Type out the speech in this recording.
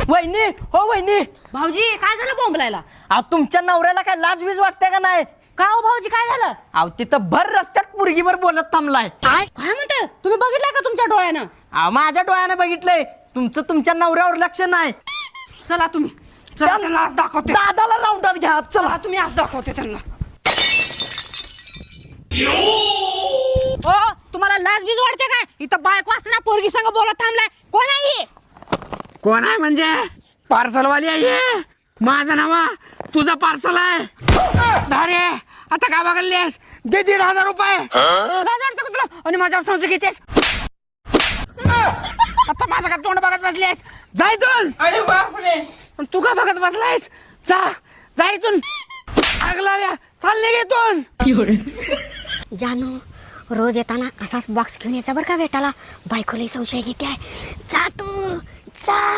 वहिनी हो वहिनी. भाऊजी काय झालं बोंबलायला? अहो तुमच्या नवऱ्याला काय लाजवीज वाटते का नाही? का हो भाऊजी काय झालं? अहो तिथं भर रस्त्यात पुरगीवर बोलत थांबलाय. काय म्हणते? तुम्ही बघितलंय का तुमच्या डोळ्यानं? अहो माझ्या डोळ्यानं बघितलंय. तुमचं तुमच्या नवऱ्यावर लक्ष नाही. चला तुम्ही, चला त्यांना आज दाखवते. दादाला राऊंडात घ्या. चला चला तुम्ही आज दाखवते त्यांना. ओ तुम्हाला लाज बीज वाटते काय? इथं बायको असताना पोरगी संग बोलत थांबलाय. कोण आहे? कोण आहे म्हणजे? पार्सलवाली आहे. माझं नाव तुझं पार्सल आहे. अरे आता काय बघायलेस? दे 1,500 रुपये. लाज वाटतं का तुला? आणि माझ्यावर संशय घेतेस? आता माझं का तोंड बघत बसलेस? जा इथून. अरे बापरे. तू का बघत बसलायस? जा जा इथून. आग लाव्या चालले गे इथून. जानू रोज येताना असाच बॉक्स घेऊन यायचा बरं का बेटाला. बायकोलाही संशय घेते आहे. जा तू जा.